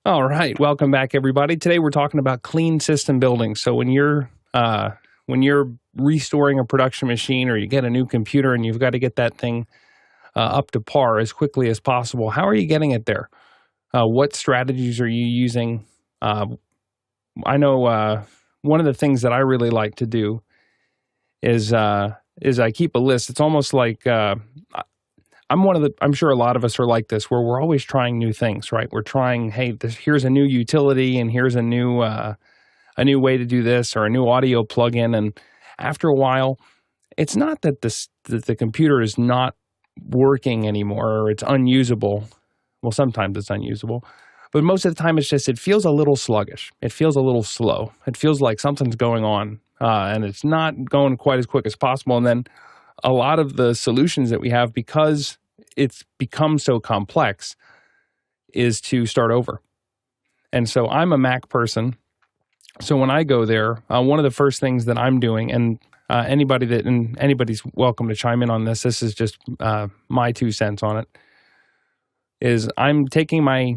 All right, welcome back, everybody. Today we're talking about clean system building. So when you're restoring a production machine, or you get a new computer and you've got to get that thing up to par as quickly as possible, how are you getting it there? What strategies are you using? I know one of the things that I really like to do is I keep a list. It's almost like I'm sure a lot of us are like this, where we're always trying new things, right? We're trying, hey, here's a new utility, and here's a new way to do this, or a new audio plugin. And after a while, it's not that the computer is not working anymore, or it's unusable. Well, sometimes it's unusable, but most of the time it's just, it feels a little sluggish. It feels a little slow. It feels like something's going on, and it's not going quite as quick as possible. And then a lot of the solutions that we have, because it's become so complex, is to start over. And so I'm a Mac person. So when I go there, one of the first things that I'm doing, and anybody's welcome to chime in on this. This is just my 2 cents on it. Is I'm taking my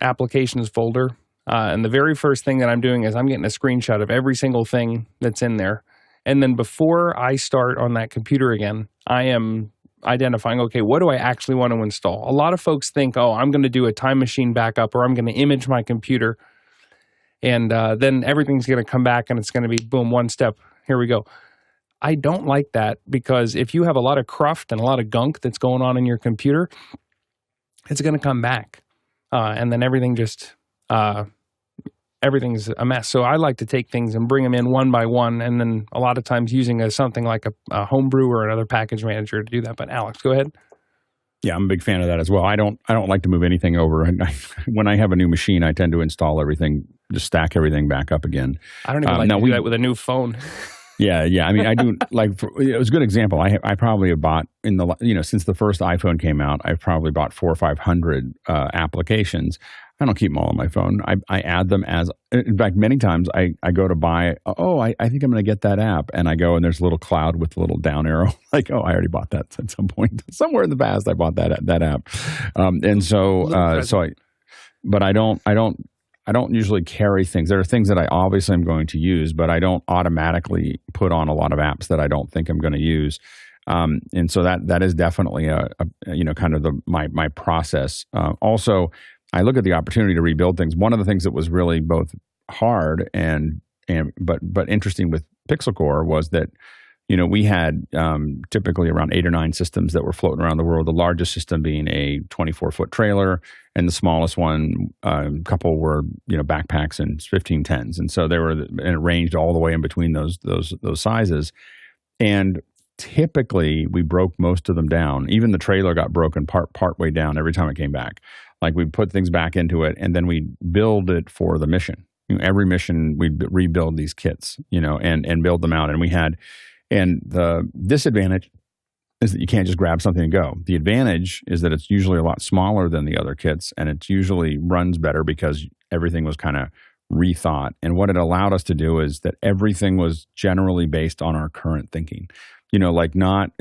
applications folder, and the very first thing that I'm doing is I'm getting a screenshot of every single thing that's in there. And then before I start on that computer again, I am identifying, okay, what do I actually want to install? A lot of folks think, oh, I'm going to do a time machine backup, or I'm going to image my computer, and then everything's going to come back and it's going to be, boom, one step, here we go. I don't like that, because if you have a lot of cruft and a lot of gunk that's going on in your computer, it's going to come back. And then everything's a mess. So I like to take things and bring them in one by one, and then a lot of times using something like a homebrew or another package manager to do that. But Alex, go ahead. Yeah, I'm a big fan of that as well. I don't like to move anything over. When I have a new machine, I tend to install everything, just stack everything back up again. I don't even like to do that with a new phone. Yeah. I mean, I do it was a good example. I probably have bought since the first iPhone came out, I've probably bought 400 or 500 applications. I don't keep them all on my phone. I add them in fact, many times I go to buy, I think I'm going to get that app. And I go, and there's a little cloud with a little down arrow. Like, I already bought that at some point. Somewhere in the past, I bought that app. But I don't usually carry things. There are things that I obviously am going to use, but I don't automatically put on a lot of apps that I don't think I'm going to use. And so that is definitely kind of my process. Also, I look at the opportunity to rebuild things. One of the things that was really both hard but interesting with Pixel Core was that, we had typically around 8 or 9 systems that were floating around the world. The largest system being a 24-foot trailer, and the smallest one, couple were backpacks and 1510s, and so they were arranged all the way in between those sizes. And typically, we broke most of them down. Even the trailer got broken part way down every time it came back. Like, we put things back into it, and then we build it for the mission. Every mission, we'd rebuild these kits, and build them out. And the disadvantage is that you can't just grab something and go. The advantage is that it's usually a lot smaller than the other kits, and it usually runs better because everything was kind of rethought. And what it allowed us to do is that everything was generally based on our current thinking. It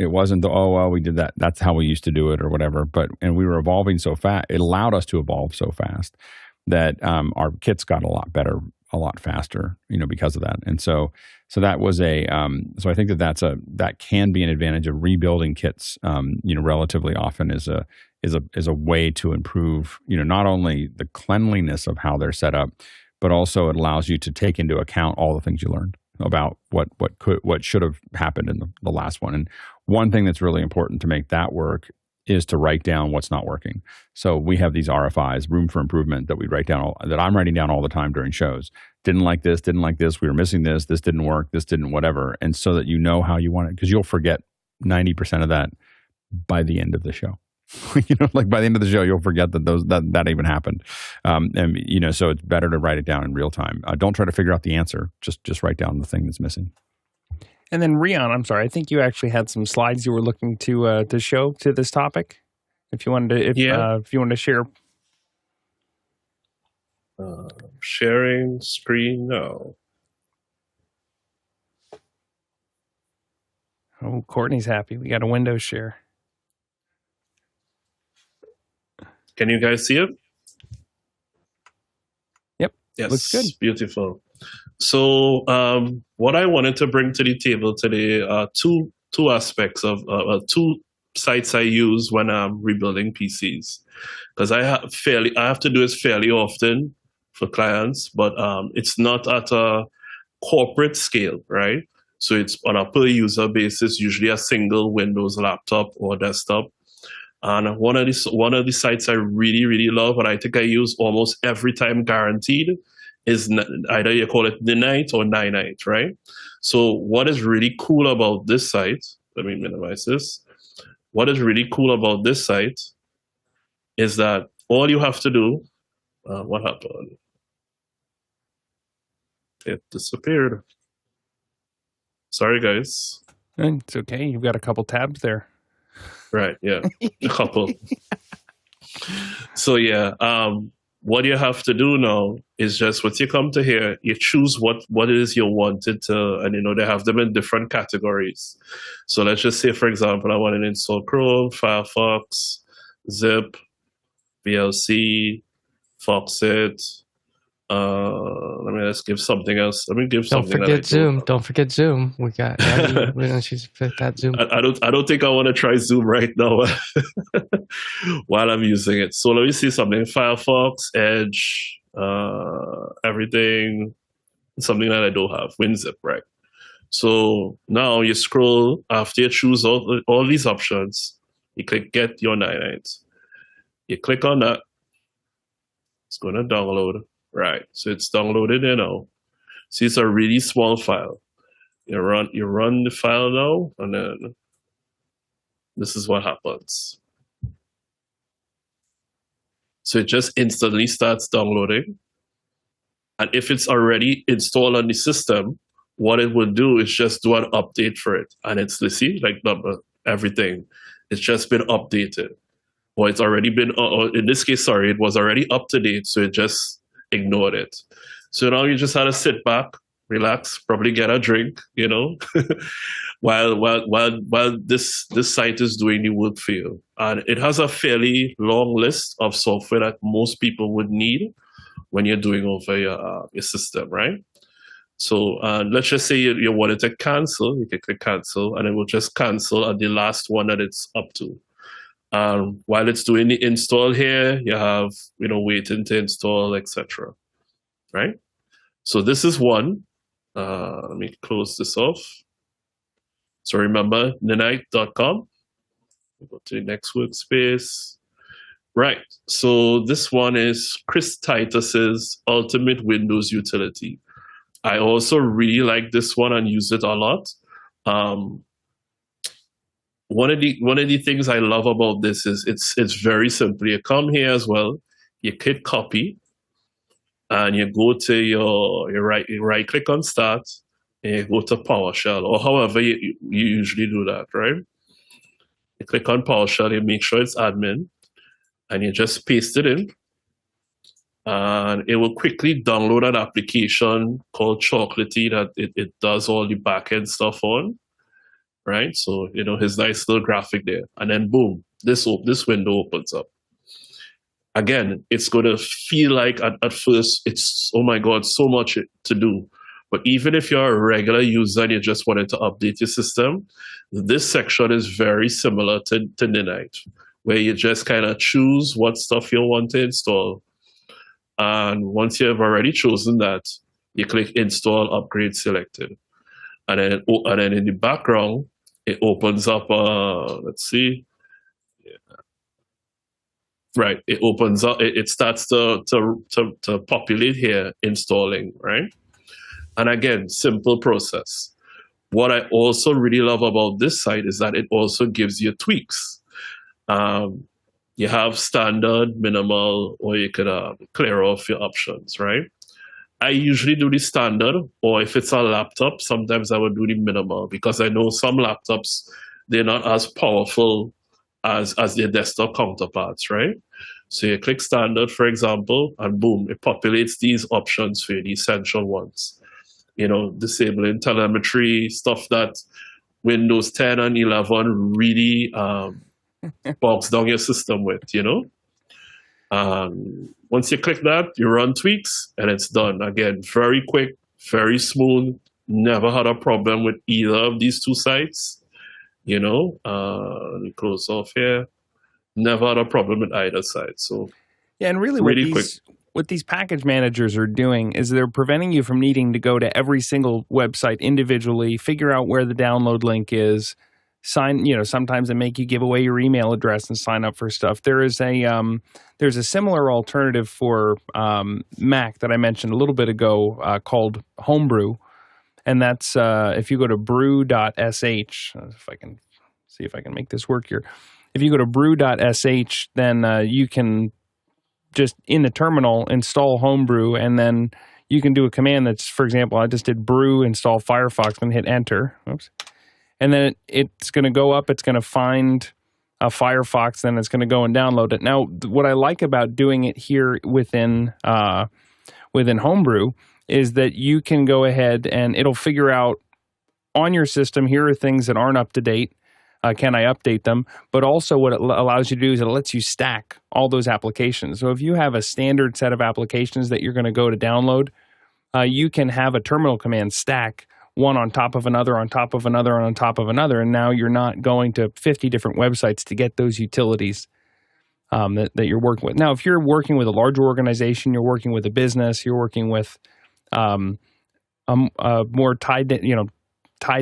wasn't we did that, that's how we used to do it or whatever. And we were evolving so fast, it allowed us to evolve so fast that our kits got a lot better, a lot faster, because of that. And so that was so I think that can be an advantage of rebuilding kits, relatively often is a way to improve, not only the cleanliness of how they're set up, but also it allows you to take into account all the things you learned about what should have happened in the last one. And one thing that's really important to make that work is to write down what's not working. So we have these RFIs, room for improvement, that we write down, that I'm writing down all the time during shows. Didn't like this, we were missing this didn't work, this didn't whatever. And so that you know how you want it, because you'll forget 90% of that by the end of the show. By the end of the show, you'll forget that even happened. So it's better to write it down in real time. Don't try to figure out the answer. Just write down the thing that's missing. And then Rion, I'm sorry, I think you actually had some slides you were looking to show to this topic. If you wanted to share. Sharing screen now. Oh, Courtney's happy. We got a Windows share. Can you guys see it? Yes, Looks good. beautiful. So, what I wanted to bring to the table today are two aspects of two sites I use when I'm rebuilding PCs, because I have to do this fairly often for clients, but it's not at a corporate scale, right? So it's on a per user basis, usually a single Windows laptop or desktop. And one of the sites I really, really love, and I think I use almost every time guaranteed, is either you call it Ninite or Ninite, right? So what is really cool about this site, let me minimize this. What is really cool about this site is that all you have to do, what happened? It disappeared. Sorry, guys. It's okay. You've got a couple tabs there. Right, yeah, a couple. So yeah, what you have to do now is just once you come to here, you choose what it is you wanted to, and they have them in different categories. So let's just say, for example, I want to install Chrome, Firefox, Zip, VLC, Foxit. Let's give something else. Let me give Don't something. forget Zoom. Don't forget Zoom. We got Abby. We don't she's fit that Zoom. I don't think I want to try Zoom right now while I'm using it. So let me see something. Firefox, Edge, everything, something that I don't have. WinZip, right? So now you scroll after you choose all these options. You click Get Your Ninite. You click on that. It's going to download. Right. So it's downloaded now. See, it's a really small file. You run the file now, and then this is what happens. So it just instantly starts downloading. And if it's already installed on the system, what it will do is just do an update for it. And it's, see, like everything. It's just been updated. Or it's already been, or in this case, sorry, it was already up to date. So it just ignored it. So now you just had to sit back, relax, probably get a drink, while this site is doing the work for you. And it has a fairly long list of software that most people would need when you're doing over your system, right? So let's just say you wanted to cancel, you can click cancel, and it will just cancel at the last one that it's up to. While it's doing the install here, you have, waiting to install, etc. Right? So this is one. Let me close this off. So remember, ninite.com. Go to the next workspace. Right. So this one is Chris Titus's Ultimate Windows Utility. I also really like this one and use it a lot. One of the things I love about this is it's very simple. You come here as well, you click copy, and you go to you right click on start, and you go to PowerShell, or however you usually do that, right? You click on PowerShell, you make sure it's admin, and you just paste it in, and it will quickly download an application called Chocolatey that it does all the backend stuff on. Right, so his nice little graphic there, and then boom, this window opens up. Again, it's going to feel like at first it's, oh my god, so much to do. But even if you're a regular user and you just wanted to update your system, this section is very similar to Ninite, where you just kind of choose what stuff you want to install, and once you have already chosen that, you click install upgrade selected, and then in the background, it opens up, let's see. Yeah. Right, it opens up, it starts to populate here, installing, right? And again, simple process. What I also really love about this site is that it also gives you tweaks. You have standard, minimal, or you could clear off your options, right? I usually do the standard, or if it's a laptop, sometimes I would do the minimal, because I know some laptops, they're not as powerful as their desktop counterparts, right? So you click standard, for example, and boom, it populates these options for you, the essential ones. Disabling telemetry, stuff that Windows 10 and 11 really bogs down your system with, Once you click that, you run tweaks, and it's done. Again, very quick, very smooth. Never had a problem with either of these two sites. Let me close off here. Never had a problem with either side. So yeah, and really, really what these package managers are doing is they're preventing you from needing to go to every single website individually, figure out where the download link is, sometimes they make you give away your email address and sign up for stuff. There's a similar alternative for Mac that I mentioned a little bit ago called Homebrew. And that's if you go to brew.sh, if I can see if I can make this work here. If you go to brew.sh, then you can just in the terminal install Homebrew, and then you can do a command that's, for example, I just did brew install Firefox and hit enter. Oops. And then it's going to go up, it's going to find a Firefox, then it's going to go and download it. Now, what I like about doing it here within Homebrew is that you can go ahead and it'll figure out on your system, here are things that aren't up to date. Can I update them? But also what it allows you to do is it lets you stack all those applications. So if you have a standard set of applications that you're going to go to download, you can have a terminal command stack one on top of another, on top of another, and on top of another. And now you're not going to 50 different websites to get those utilities that you're working with. Now, if you're working with a larger organization, you're working with a business, you're working with a more tied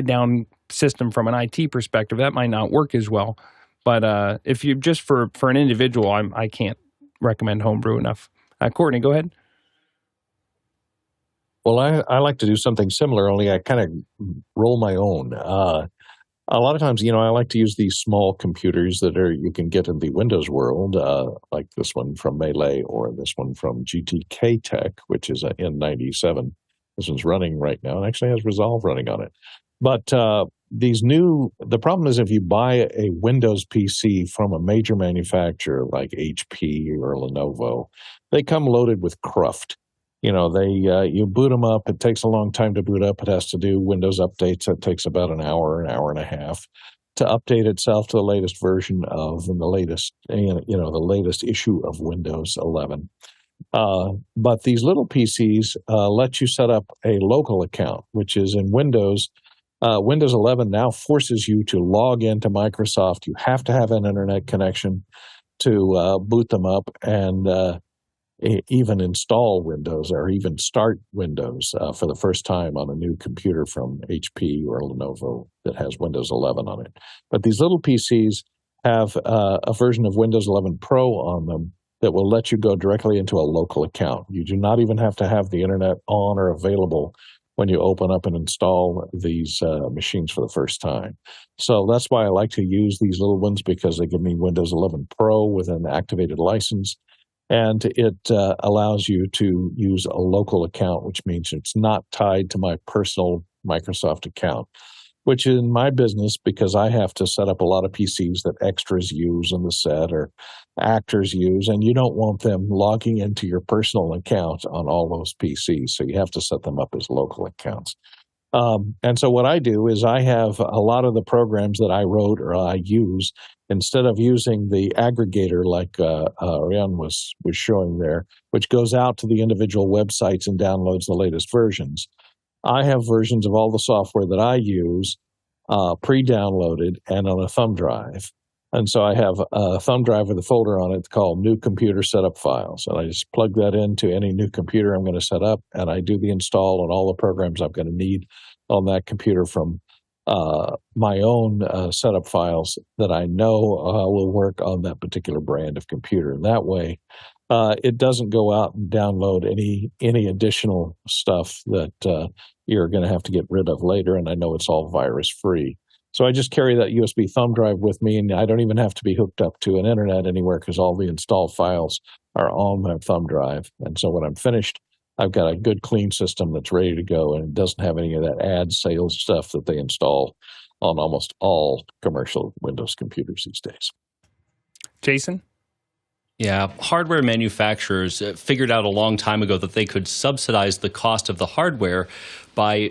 down system from an IT perspective, that might not work as well. But if you just for an individual, I can't recommend Homebrew enough. Courtney, go ahead. Well, I like to do something similar, only I kind of roll my own. A lot of times, I like to use these small computers that you can get in the Windows world, like this one from Melee or this one from GTK Tech, which is an N97. This one's running right now and actually has Resolve running on it. But the problem is if you buy a Windows PC from a major manufacturer like HP or Lenovo, they come loaded with cruft. You boot them up. It takes a long time to boot up. It has to do Windows updates. It takes about an hour and a half to update itself to the latest version of the latest issue of Windows 11. But these little PCs let you set up a local account, which is in Windows. Windows 11 now forces you to log into Microsoft. You have to have an internet connection to boot them up and even install Windows or even start Windows for the first time on a new computer from HP or Lenovo that has Windows 11 on it. But these little PCs have a version of Windows 11 Pro on them that will let you go directly into a local account. You do not even have to have the internet on or available when you open up and install these machines for the first time. So that's why I like to use these little ones, because they give me Windows 11 Pro with an activated license. And it allows you to use a local account, which means it's not tied to my personal Microsoft account, which in my business, because I have to set up a lot of PCs that extras use in the set or actors use, and you don't want them logging into your personal account on all those PCs. So you have to set them up as local accounts. And so what I do is I have a lot of the programs that I wrote or I use, instead of using the aggregator like Ariane was showing there, which goes out to the individual websites and downloads the latest versions. I have versions of all the software that I use pre-downloaded and on a thumb drive. And so I have a thumb drive with a folder on it called New Computer Setup Files. And I just plug that into any new computer I'm going to set up, and I do the install on all the programs I'm going to need on that computer from my own setup files that I know will work on that particular brand of computer. And that way, it doesn't go out and download any additional stuff that you're going to have to get rid of later. And I know it's all virus-free. So I just carry that USB thumb drive with me, and I don't even have to be hooked up to an internet anywhere because all the installed files are on my thumb drive. And so when I'm finished, I've got a good clean system that's ready to go, and it doesn't have any of that ad sales stuff that they install on almost all commercial Windows computers these days. Jason? Yeah, hardware manufacturers figured out a long time ago that they could subsidize the cost of the hardware by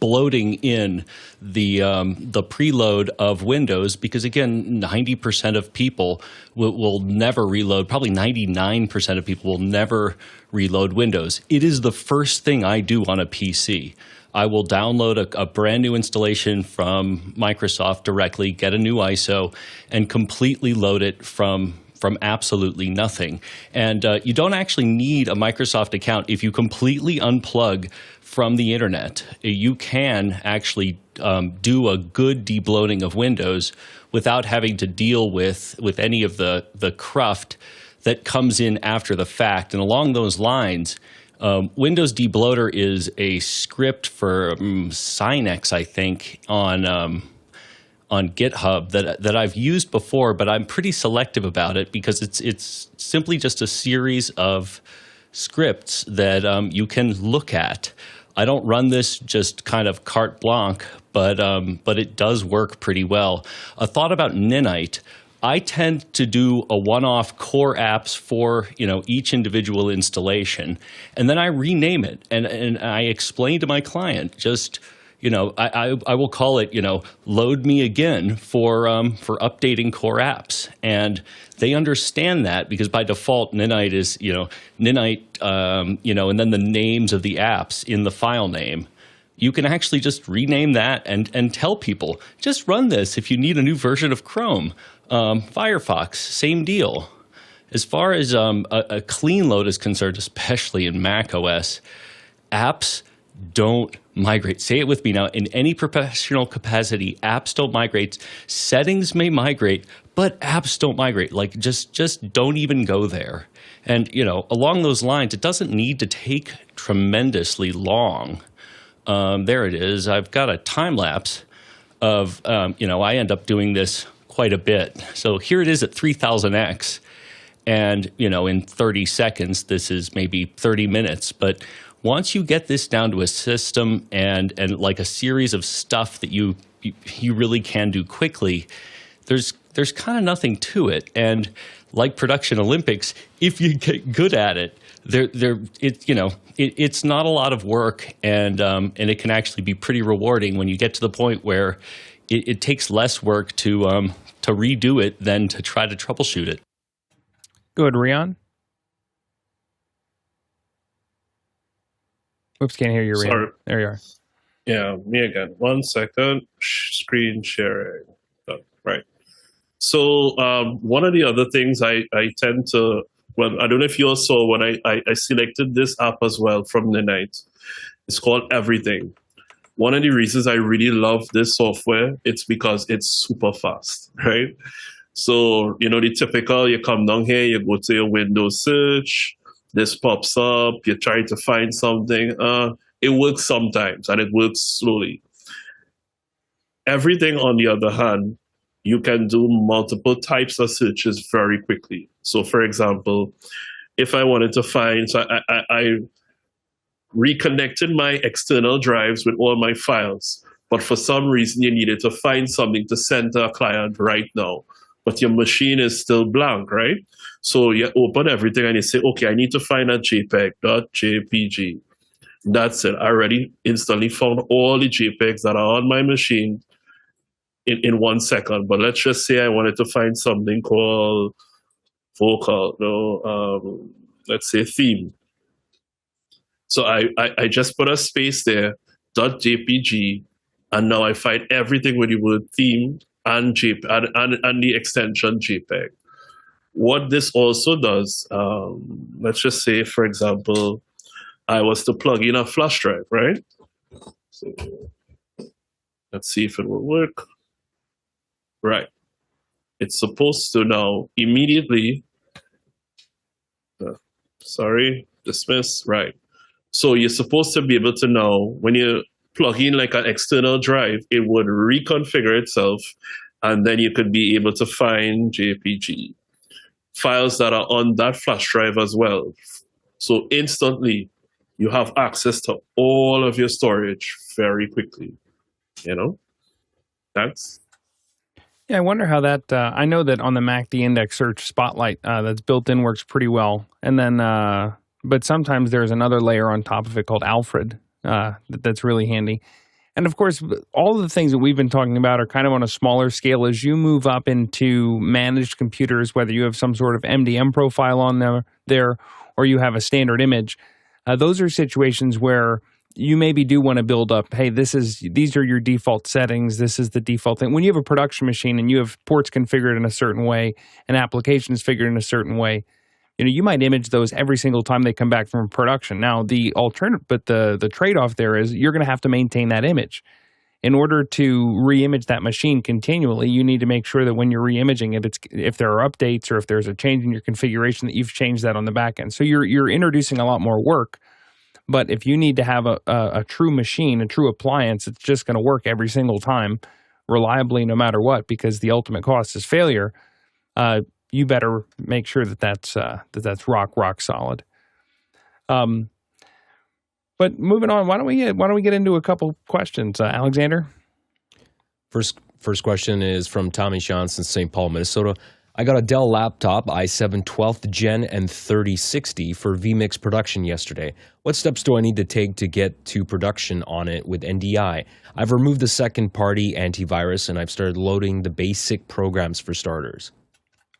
bloating in the preload of Windows, because again, 90% of people will never reload. Probably 99% of people will never reload Windows. It is the first thing I do on a PC. I will download a brand new installation from Microsoft directly, get a new ISO, and completely load it from absolutely nothing. And you don't actually need a Microsoft account. If you completely unplug from the internet, you can actually do a good debloating of Windows without having to deal with any of the cruft that comes in after the fact. And along those lines, Windows debloater is a script for Sinex, I think, on GitHub that I've used before, but I'm pretty selective about it because it's simply just a series of scripts that you can look at. I don't run this just kind of carte blanche, but it does work pretty well. A thought about Ninite. I tend to do a one-off core apps for each individual installation, and then I rename it and I explain to my client just. I will call it, load me again for updating core apps. And they understand that because by default, Ninite is, Ninite, and then the names of the apps in the file name. You can actually just rename that and tell people, just run this if you need a new version of Chrome. Firefox, same deal. As far as a clean load is concerned, especially in macOS, apps don't migrate. Say it with me now. In any professional capacity, apps don't migrate. Settings may migrate, but apps don't migrate. Like just don't even go there. And along those lines, it doesn't need to take tremendously long. There it is. I've got a time lapse of I end up doing this quite a bit. So here it is at 3000x, and in 30 seconds, this is maybe 30 minutes, but once you get this down to a system and like a series of stuff that you really can do quickly, there's kind of nothing to it. And like Production Olympics, if you get good at it, it's not a lot of work, and it can actually be pretty rewarding when you get to the point where it takes less work to redo it than to try to troubleshoot it. Good, Rion. Oops, can't hear you, Rion. Sorry. There you are. Yeah, me again. 1 second. Screen sharing. Oh, right. So one of the other things I tend to, well, I don't know if you all saw when I selected this app as well from Ninite. It's called Everything. One of the reasons I really love this software, it's because it's super fast, right? So, the typical, you come down here, you go to your Windows search, this pops up, you're trying to find something. It works sometimes, and it works slowly. Everything, on the other hand, you can do multiple types of searches very quickly. So, for example, if I wanted to find, so I reconnected my external drives with all my files, but for some reason you needed to find something to send to a client right now, but your machine is still blank, right? So you open everything and you say, okay, I need to find a JPEG.jpg. That's it. I already instantly found all the JPEGs that are on my machine in 1 second. But let's just say I wanted to find something called vocal, let's say theme. So I just put a space there, .jpg, and now I find everything with the word theme and and the extension JPEG. What this also does, let's just say, for example, I was to plug in a flash drive, right? So let's see if it will work. Right. It's supposed to now immediately, dismiss, right. So you're supposed to be able to now, when you plug in like an external drive, it would reconfigure itself, and then you could be able to find JPG files that are on that flash drive as well. So instantly, you have access to all of your storage very quickly. That's Yeah, I wonder how that. I know that on the Mac, the index search spotlight that's built in works pretty well, and then but sometimes there's another layer on top of it called Alfred that's really handy. And of course, all of the things that we've been talking about are kind of on a smaller scale. As you move up into managed computers, whether you have some sort of MDM profile on there or you have a standard image, those are situations where you maybe do want to build up, hey, these are your default settings. This is the default thing. When you have a production machine and you have ports configured in a certain way and applications figured in a certain way, you might image those every single time they come back from production. Now, the trade-off there is you're going to have to maintain that image. In order to re-image that machine continually, you need to make sure that when you're re-imaging it, if there are updates or if there's a change in your configuration, that you've changed that on the back end. So you're introducing a lot more work. But if you need to have a true machine, a true appliance, it's just going to work every single time reliably no matter what, because the ultimate cost is failure. You better make sure that's rock solid. But moving on, why don't we get into a couple questions, Alexander? First question is from Tommy Johnson, St. Paul, Minnesota. I got a Dell laptop, i7 12th Gen and 3060 for vMix production yesterday. What steps do I need to take to get to production on it with NDI? I've removed the second-party antivirus, and I've started loading the basic programs for starters.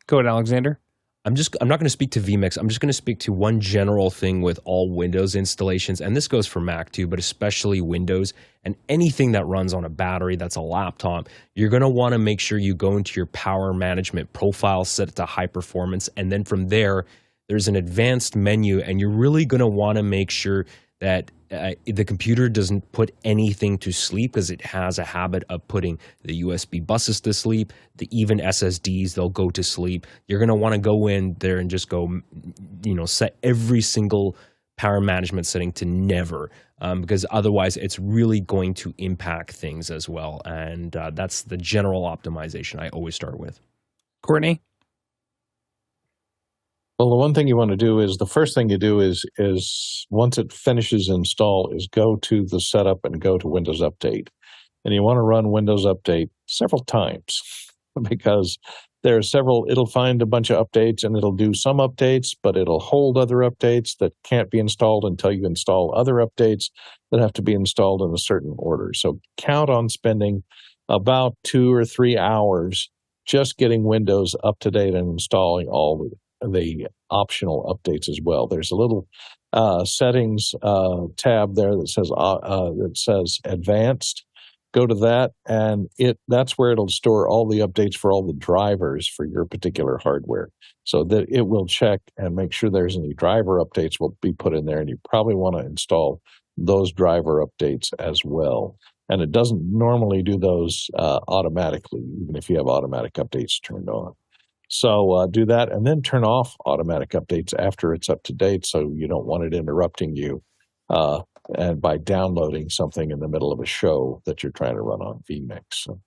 Go ahead, Alexander. I'm not going to speak to vMix. I'm just going to speak to one general thing with all Windows installations, and this goes for Mac too, but especially Windows and anything that runs on a battery that's a laptop. You're going to want to make sure you go into your power management profile, set it to high performance, and then from there's an advanced menu, and you're really going to want to make sure that the computer doesn't put anything to sleep, because it has a habit of putting the USB buses to sleep, even SSDs, they'll go to sleep. You're going to want to go in there and just go, set every single power management setting to never, because otherwise it's really going to impact things as well. And that's the general optimization I always start with. Courtney? Well, the one thing you want to do is the first thing you do is once it finishes install is go to the setup and go to Windows Update. And you want to run Windows Update several times because there are it'll find a bunch of updates and it'll do some updates, but it'll hold other updates that can't be installed until you install other updates that have to be installed in a certain order. So count on spending about 2 or 3 hours just getting Windows up to date and installing all the optional updates as well. There's a little settings tab there that says advanced. Go to that, and that's where it'll store all the updates for all the drivers for your particular hardware, so that it will check and make sure there's any driver updates will be put in there, and you probably want to install those driver updates as well. And it doesn't normally do those automatically, even if you have automatic updates turned on. So do that, and then turn off automatic updates after it's up to date, so you don't want it interrupting you and by downloading something in the middle of a show that you're trying to run on vMix. So,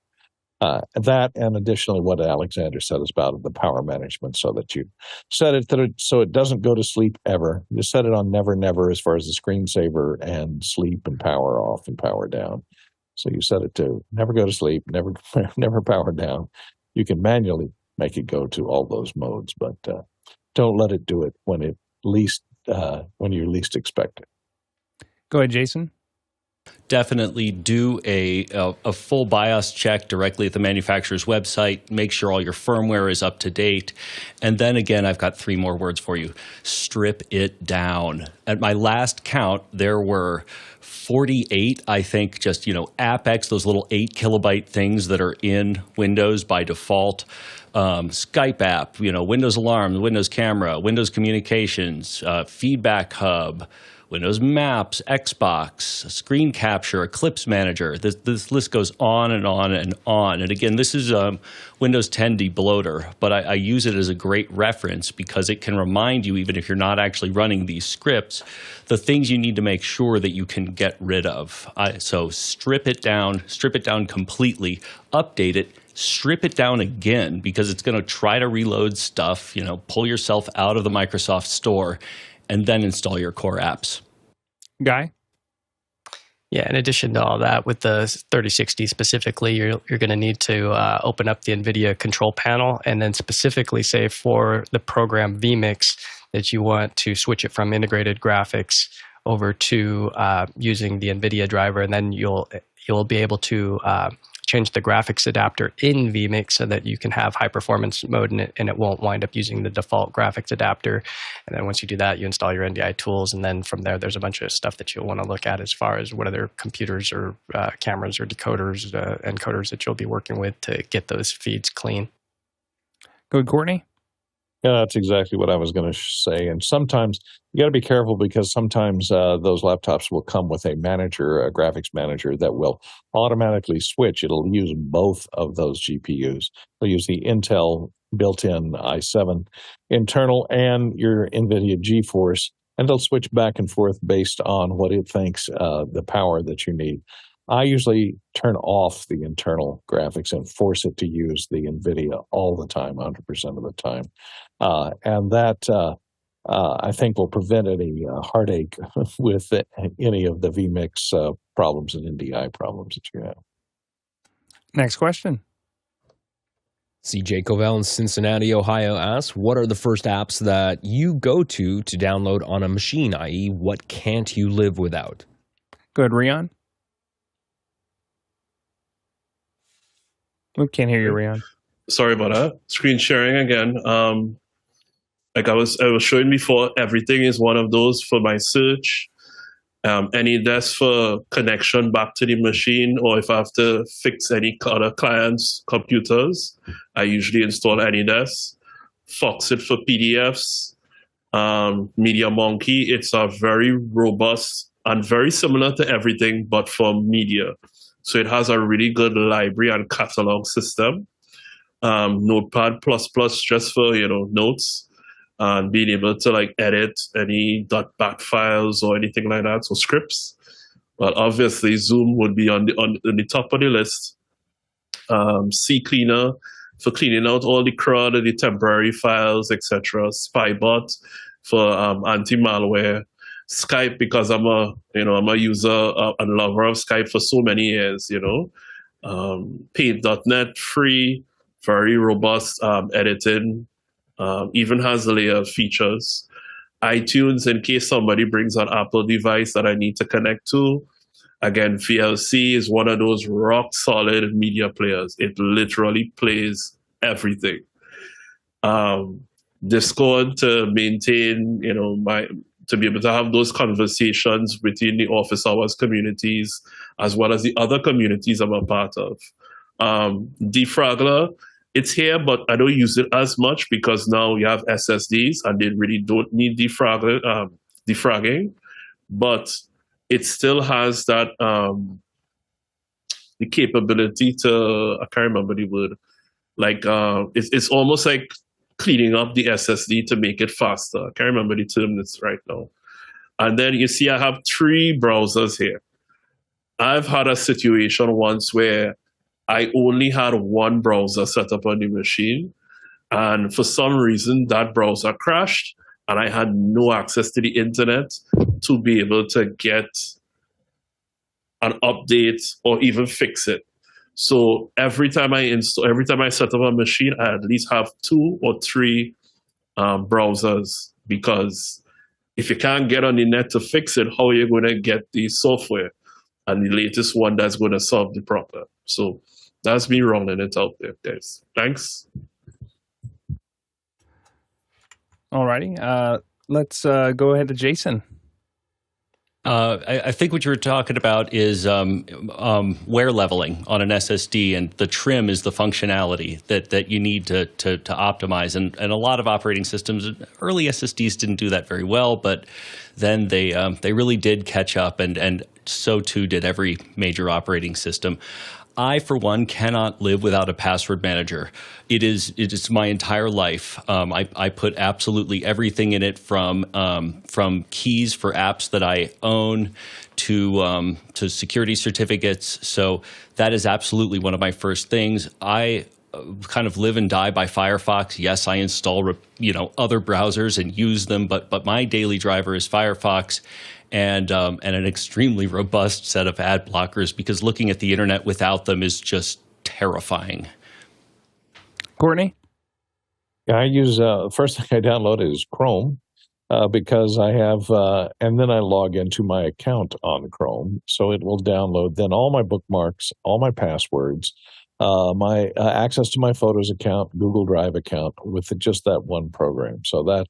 that, and additionally what Alexander said is about the power management, so that you set it so it doesn't go to sleep ever. You set it on never as far as the screensaver and sleep and power off and power down. So you set it to never go to sleep, never power down. You can manually make it go to all those modes, but don't let it do it when you least expect it. Go ahead, Jason. Definitely do a full BIOS check directly at the manufacturer's website. Make sure all your firmware is up to date. And then again, I've got 3 more words for you. Strip it down. At my last count, there were 48, I think, just, AppX, those little 8 kilobyte things that are in Windows by default. Skype app, Windows Alarm, Windows Camera, Windows Communications, Feedback Hub, Windows Maps, Xbox, Screen Capture, Eclipse Manager. This list goes on and on and on. And again, this is Windows 10 debloater, but I use it as a great reference because it can remind you, even if you're not actually running these scripts, the things you need to make sure that you can get rid of. So strip it down completely, update it, strip it down again because it's going to try to reload stuff, pull yourself out of the Microsoft Store, and then install your core apps. Guy? Yeah, in addition to all that, with the 3060 specifically, you're going to need to open up the NVIDIA control panel and then specifically say for the program vMix that you want to switch it from integrated graphics over to using the NVIDIA driver, and then you'll be able to change the graphics adapter in vMix so that you can have high performance mode in it, and it won't wind up using the default graphics adapter. And then once you do that, you install your NDI tools, and then from there, there's a bunch of stuff that you'll want to look at as far as what other computers or cameras or decoders, encoders that you'll be working with to get those feeds clean. Go ahead, Courtney. Yeah, that's exactly what I was going to say. And sometimes you got to be careful because sometimes those laptops will come with a manager, a graphics manager that will automatically switch. It'll use both of those GPUs. It'll use the Intel built-in i7 internal and your NVIDIA GeForce, and they'll switch back and forth based on what it thinks the power that you need. I usually turn off the internal graphics and force it to use the NVIDIA all the time, 100% of the time. And that, I think, will prevent any heartache with any of the vMix problems and NDI problems that you have. Next question. CJ Covell in Cincinnati, Ohio asks, what are the first apps that you go to download on a machine, i.e., what can't you live without? Go ahead, Rion. We can't hear you, Rion. Sorry about that. Screen sharing again. Like I was showing before, everything is one of those for my search. AnyDesk for connection back to the machine, or if I have to fix any other clients' computers, I usually install AnyDesk. Foxit for PDFs. MediaMonkey, it's a very robust and very similar to everything, but for media. So it has a really good library and catalog system. Notepad++ just for, notes and being able to like edit any .bat files or anything like that, so scripts. Well, obviously Zoom would be on the top of the list. CCleaner for cleaning out all the CRUD, the temporary files, etc. Spybot for anti-malware. Skype, because I'm a user and lover of Skype for so many years, Paint.net, free, very robust editing, even has layer features. iTunes, in case somebody brings an Apple device that I need to connect to. Again, VLC is one of those rock solid media players. It literally plays everything. Discord to maintain, to be able to have those conversations within the office hours communities, as well as the other communities I'm a part of. Defraggler, it's here, but I don't use it as much because now you have SSDs and they really don't need defragging. But it still has that, the capability to, I can't remember the word, like it's almost like cleaning up the SSD to make it faster. I can't remember the term that's right now. And then you see I have 3 browsers here. I've had a situation once where I only had one browser set up on the machine, and for some reason that browser crashed and I had no access to the internet to be able to get an update or even fix it. So every time I set up a machine, I at least have 2 or 3 browsers, because if you can't get on the net to fix it, how are you going to get the software and the latest one that's going to solve the problem? So that's me rolling it out there, guys. Thanks. All righty. Let's go ahead to Jason. I think what you were talking about is wear leveling on an SSD, and the trim is the functionality that you need to optimize. And a lot of operating systems, early SSDs didn't do that very well, but then they really did catch up, and so too did every major operating system. I, for one, cannot live without a password manager. It is my entire life. I put absolutely everything in it, from keys for apps that I own to security certificates. So that is absolutely one of my first things. I kind of live and die by Firefox. Yes, I install other browsers and use them, but my daily driver is Firefox, and an extremely robust set of ad blockers, because looking at the internet without them is just terrifying. Courtney? Yeah, I use first thing I download is Chrome because I have, and then I log into my account on Chrome, so it will download then all my bookmarks, all my passwords, my access to my Photos account, Google Drive account with just that one program. So that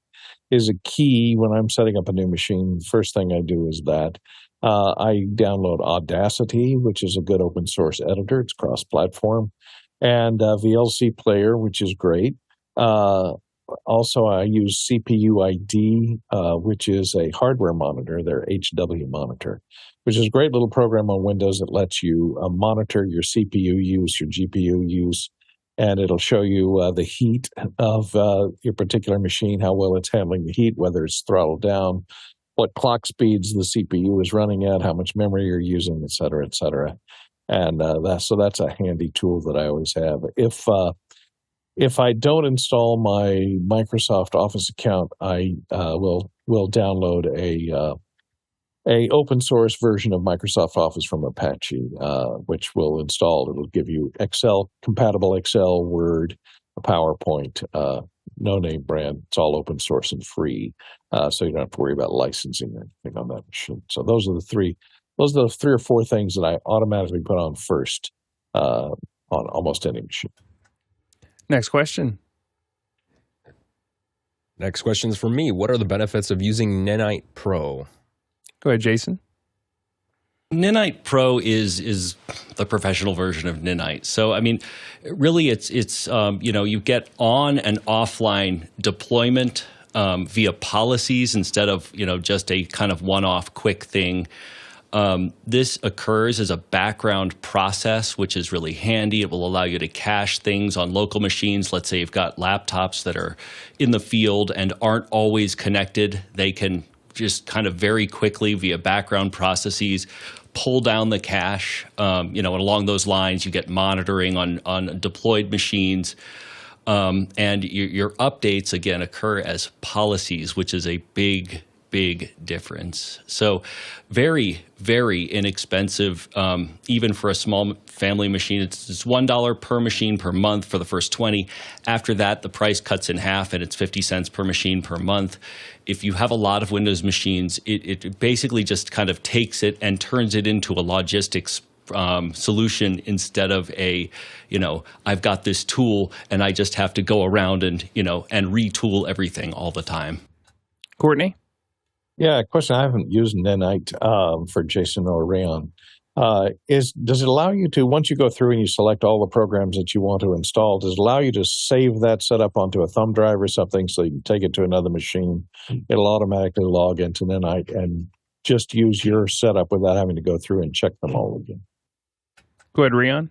is a key when I'm setting up a new machine. First thing I do is that. I download Audacity, which is a good open source editor. It's cross-platform, and VLC Player, which is great. Also, I use CPU ID, which is a hardware monitor, their HW monitor, which is a great little program on Windows that lets you monitor your CPU use, your GPU use, and it'll show you the heat of your particular machine, how well it's handling the heat, whether it's throttled down, what clock speeds the CPU is running at, how much memory you're using, et cetera, et cetera. And that's a handy tool that I always have. If I don't install my Microsoft Office account, I will download a open source version of Microsoft Office from Apache, which will install. It'll give you compatible Excel, Word, PowerPoint, no name brand. It's all open source and free, so you don't have to worry about licensing or anything on that machine. So those are the three or four things that I automatically put on first on almost any machine. Next question. Next question is for me. What are the benefits of using Ninite Pro? Go ahead, Jason. Ninite Pro is the professional version of Ninite. So, I mean, really it's you get on and offline deployment via policies instead of, just a kind of one-off quick thing. This occurs as a background process, which is really handy. It will allow you to cache things on local machines. Let's say you've got laptops that are in the field and aren't always connected. They can just kind of very quickly via background processes pull down the cache. And along those lines, you get monitoring on deployed machines. And your updates, again, occur as policies, which is a big difference. So very, very inexpensive, even for a small family machine. It's $1 per machine per month for the first 20. After that, the price cuts in half and it's 50 cents per machine per month. If you have a lot of Windows machines, it basically just kind of takes it and turns it into a logistics solution instead of I've got this tool and I just have to go around and retool everything all the time. Courtney? Yeah, question. I haven't used Ninite for Jason or Rayon. Does it allow you to, once you go through and you select all the programs that you want to install, does it allow you to save that setup onto a thumb drive or something so you can take it to another machine? It'll automatically log into Ninite and just use your setup without having to go through and check them all again. Go ahead, Rayon.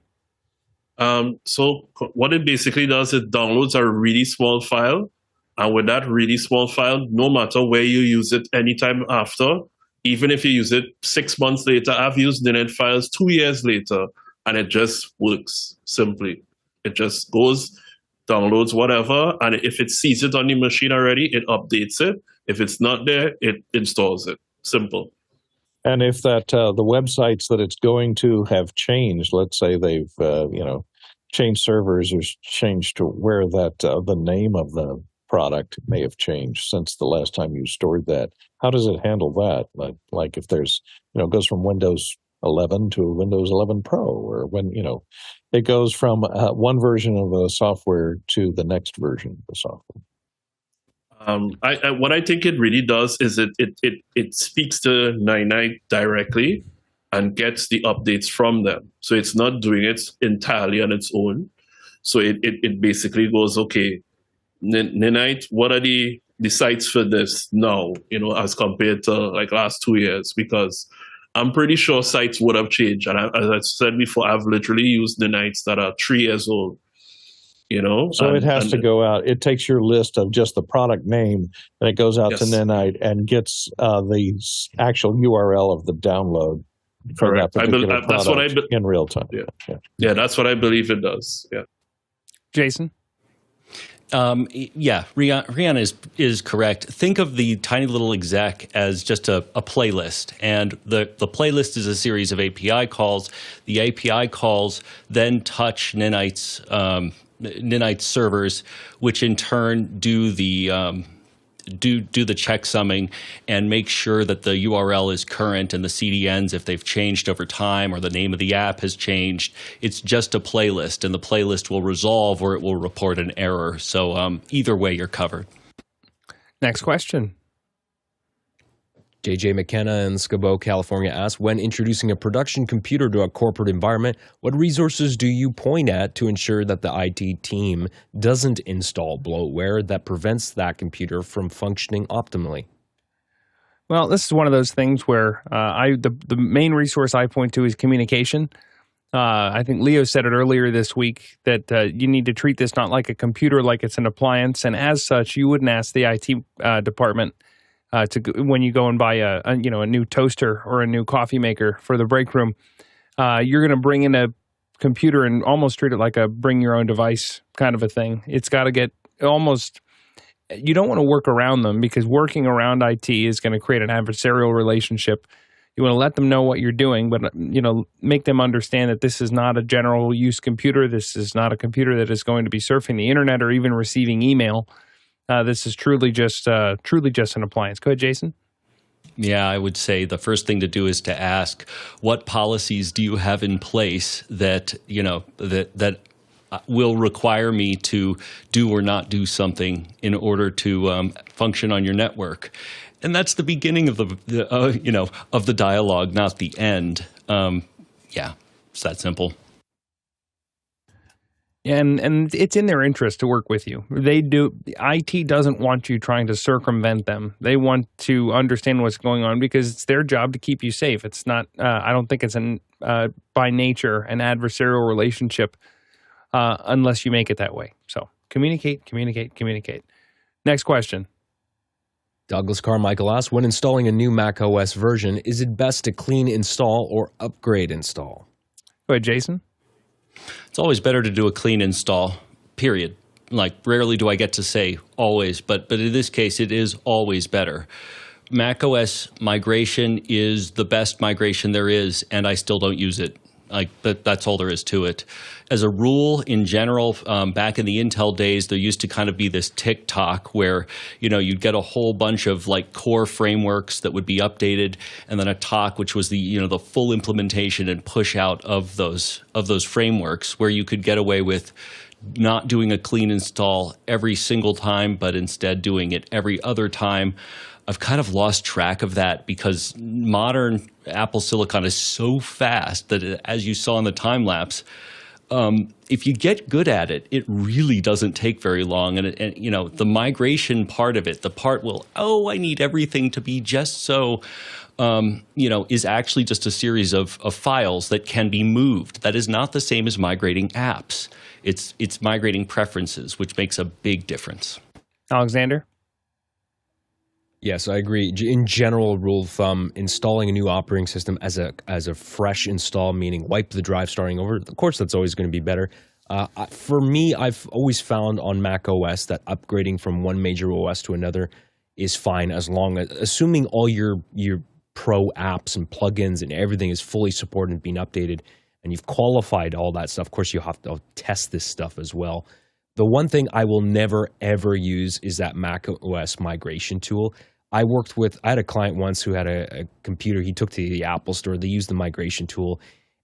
So what it basically does, it downloads a really small file. And with that really small file, no matter where you use it anytime after, even if you use it 6 months later, I've used Ninite files 2 years later, and it just works simply. It just goes, downloads whatever, and if it sees it on the machine already, it updates it. If it's not there, it installs it. Simple. And if that the websites that it's going to have changed, let's say they've changed servers or changed to where that the name of the product may have changed since the last time you stored that. How does it handle that? Like if there's, it goes from Windows 11 to Windows 11 Pro, or when, it goes from one version of the software to the next version of the software. What I think it really does is it speaks to Ninite directly and gets the updates from them. So it's not doing it entirely on its own. So it basically goes, okay, Ninite, what are the sites for this now, as compared to like last 2 years? Because I'm pretty sure sites would have changed. And as I said before, I've literally used Ninites that are 3 years old, So it has to go out. It takes your list of just the product name, and it goes out to Ninite and gets the actual URL of the download for that particular product in real time. Yeah, that's what I believe it does. Yeah. Jason? Yeah, Rihanna is correct. Think of the tiny little exec as just a playlist, and the playlist is a series of API calls. The API calls then touch Ninite's servers, which in turn do the checksumming and make sure that the URL is current and the CDNs, if they've changed over time or the name of the app has changed. It's just a playlist, and the playlist will resolve or it will report an error. So either way, you're covered. Next question. JJ McKenna in Scabo, California asks, when introducing a production computer to a corporate environment, what resources do you point at to ensure that the IT team doesn't install bloatware that prevents that computer from functioning optimally? Well, this is one of those things where the main resource I point to is communication. I think Leo said it earlier this week that you need to treat this not like a computer, like it's an appliance, and as such, you wouldn't ask the IT department when you go and buy a new toaster or a new coffee maker for the break room. You're going to bring in a computer and almost treat it like a bring your own device kind of a thing. It's got to get almost. You don't want to work around them, because working around IT is going to create an adversarial relationship. You want to let them know what you're doing, but make them understand that this is not a general use computer. This is not a computer that is going to be surfing the internet or even receiving email. This is truly just an appliance. Go ahead, Jason. Yeah, I would say the first thing to do is to ask, what policies do you have in place that will require me to do or not do something in order to function on your network? And that's the beginning of the dialogue, not the end. Yeah, it's that simple. And it's in their interest to work with you. They do. IT doesn't want you trying to circumvent them. They want to understand what's going on, because it's their job to keep you safe. It's not. I don't think it's by nature an adversarial relationship unless you make it that way. So communicate. Next question. Douglas Carmichael asks, when installing a new macOS version, is it best to clean install or upgrade install? Go ahead, Jason. It's always better to do a clean install, period. Like, rarely do I get to say always, but in this case, it is always better. macOS migration is the best migration there is, and I still don't use it. That's all there is to it. As a rule, in general, back in the Intel days, there used to kind of be this tick-tock where, you'd get a whole bunch of core frameworks that would be updated, and then a talk, which was the full implementation and push out of those frameworks, where you could get away with not doing a clean install every single time, but instead doing it every other time. I've kind of lost track of that, because modern Apple Silicon is so fast that, as you saw in the time lapse, if you get good at it, it really doesn't take very long. And the migration part of it, the part I need everything to be just so, is actually just a series of files that can be moved. That is not the same as migrating apps. It's migrating preferences, which makes a big difference. Alexander? Yes, I agree. In general, rule of thumb, installing a new operating system as a fresh install, meaning wipe the drive starting over, of course, that's always going to be better. For me, I've always found on Mac OS that upgrading from one major OS to another is fine, assuming all your pro apps and plugins and everything is fully supported and being updated, and you've qualified all that stuff. Of course, you have to test this stuff as well. The one thing I will never, ever use is that Mac OS migration tool. I had a client once who had a computer he took to the Apple store. They used the migration tool,